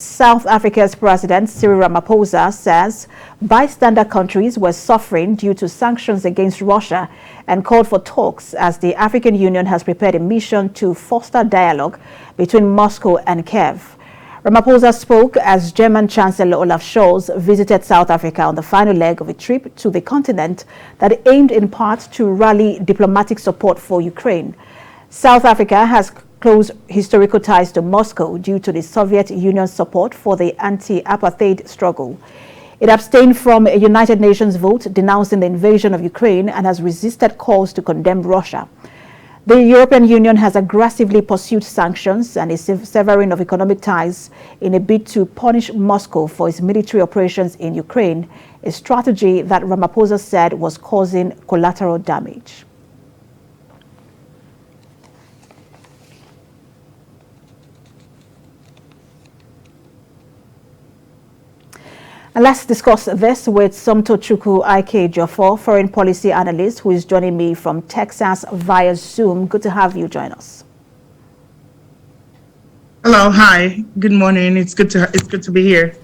South Africa's President Cyril Ramaphosa says bystander countries were suffering due to sanctions against Russia and called for talks as the African Union has prepared a mission to foster dialogue between Moscow and Kyiv. Ramaphosa spoke as German Chancellor Olaf Scholz visited South Africa on the final leg of a trip to the continent that aimed in part to rally diplomatic support for Ukraine. South Africa has close historical ties to Moscow due to the Soviet Union's support for the anti-apartheid struggle. It abstained from a United Nations vote denouncing the invasion of Ukraine and has resisted calls to condemn Russia. The European Union has aggressively pursued sanctions and is severing of economic ties in a bid to punish Moscow for its military operations in Ukraine, a strategy that Ramaphosa said was causing collateral damage. And let's discuss this with Somtochukwu Ike Jofo, foreign policy analyst, who is joining me from Texas via Zoom. Good to have you join us. Hello, hi, good morning. It's good to be here.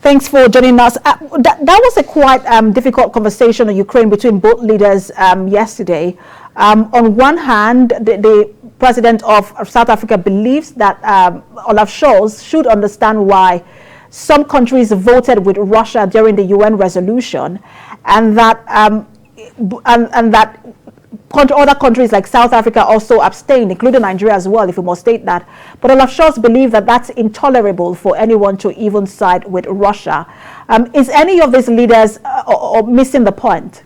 Thanks for joining us. That was a quite difficult conversation on Ukraine between both leaders yesterday. On one hand, the president of South Africa believes that Olaf Scholz should understand why some countries voted with Russia during the UN resolution, and that other countries like South Africa also abstained, including Nigeria as well, if we must state that. But Olaf Scholz believes that that's intolerable for anyone to even side with Russia. Is any of these leaders missing the point?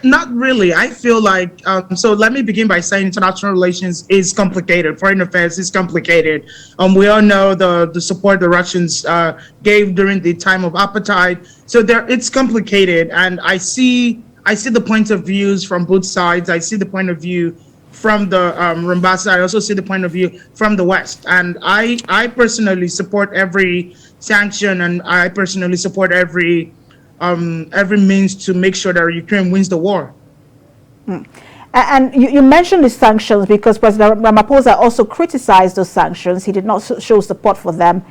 Not really. I feel like, so let me begin by saying international relations is complicated. Foreign affairs is complicated. We all know the support the Russians gave during the time of apartheid. So it's complicated. And I see the points of views from both sides. I see the point of view from the Ramaphosa. I also see the point of view from the West. And I personally support every sanction, and I personally support every means to make sure that Ukraine wins the war. And you mentioned the sanctions because President Ramaphosa also criticized those sanctions. He did not show support for them.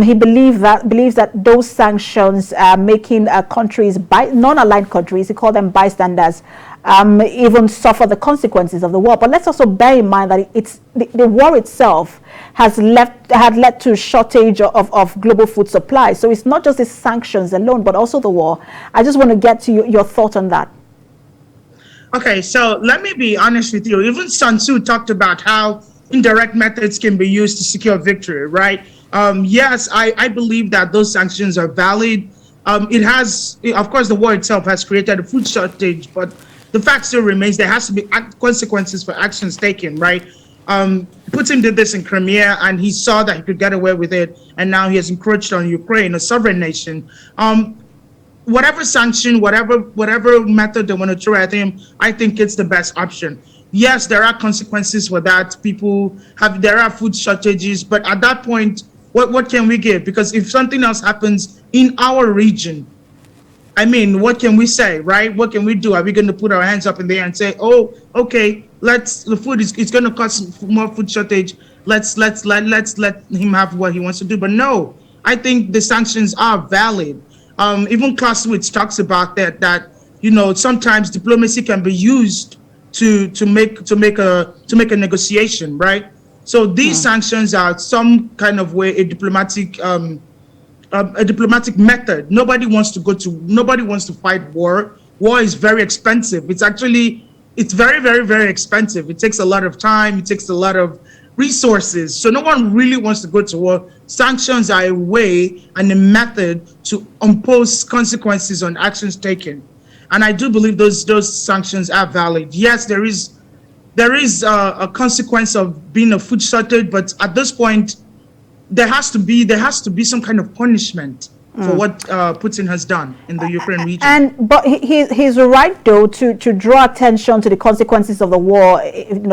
He believes that those sanctions are making countries, non-aligned countries, he called them bystanders, even suffer the consequences of the war. But let's also bear in mind that the war itself had led to shortage of global food supply. So it's not just the sanctions alone, but also the war. I just want to get to your thought on that. Okay, so let me be honest with you. Even Sun Tzu talked about how indirect methods can be used to secure victory, right? Yes, I believe that those sanctions are valid. It has, of course, the war itself has created a food shortage, but the fact still remains there has to be consequences for actions taken, right? Putin did this in Crimea, and he saw that he could get away with it, and now he has encroached on Ukraine, a sovereign nation. Whatever sanction, whatever method they want to throw at him, I think it's the best option. Yes, there are consequences for that. There are food shortages, but at that point, what can we give? Because if something else happens in our region, I mean, what can we say, right? What can we do? Are we going to put our hands up in the air and say, oh, okay, it's going to cause more food shortage. Let's let him have what he wants to do. But no, I think the sanctions are valid. Even Clausewitz talks about that sometimes diplomacy can be used to make a negotiation, right? So these sanctions are some kind of way a diplomatic method. Nobody wants to fight war. War is very expensive. It's very, very, very expensive. It takes a lot of time. It takes a lot of resources. So no one really wants to go to war. Sanctions are a way and a method to impose consequences on actions taken. And I do believe those sanctions are valid. Yes, there is a consequence of being a food shortage, but at this point, there has to be some kind of punishment. for what Putin has done in the Ukraine region. But he's right, though, to draw attention to the consequences of the war,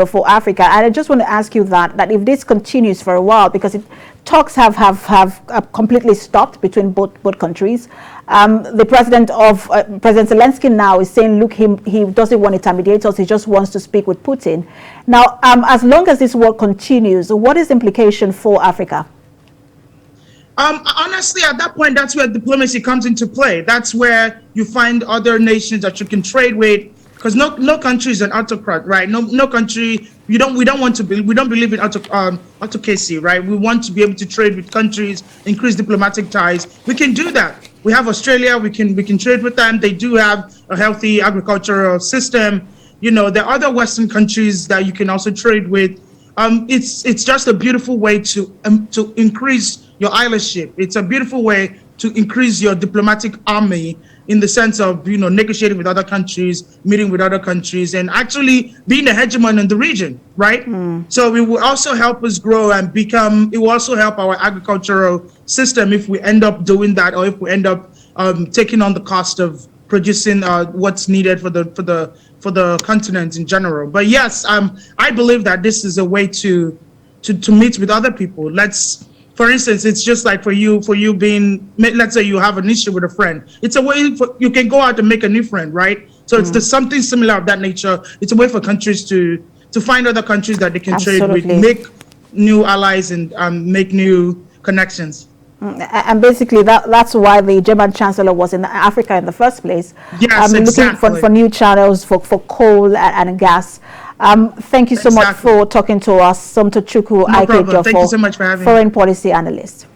for Africa. And I just want to ask you that if this continues for a while, because talks have completely stopped between both countries. The President Zelensky now is saying, look, he doesn't want intermediators. He just wants to speak with Putin. Now, as long as this war continues, what is the implication for Africa? Honestly, at that point, that's where diplomacy comes into play. That's where you find other nations that you can trade with, because no country is an autocrat, right? No country. We don't believe in autocracy, right? We want to be able to trade with countries, increase diplomatic ties. We can do that. We have Australia. We can trade with them. They do have a healthy agricultural system. There are other Western countries that you can also trade with. It's just a beautiful way to increase your allyship. It's a beautiful way to increase your diplomatic army in the sense of, negotiating with other countries, meeting with other countries, and actually being the hegemon in the region, right? So it will also help us grow and it will also help our agricultural system if we end up doing that, or if we end up taking on the cost of producing what's needed for the continent in general. But yes, I believe that this is a way to meet with other people. For instance, it's just like for you being, let's say you have an issue with a friend. It's a way you can go out and make a new friend, right? So it's something similar of that nature. It's a way for countries to find other countries that they can trade with, make new allies, and make new connections. And basically, that's why the German Chancellor was in Africa in the first place. Yes, exactly. Looking for new channels for coal and gas. Thank you so much for talking to us. Somtochukwu No problem. Thank you so much for having me. Foreign policy analyst.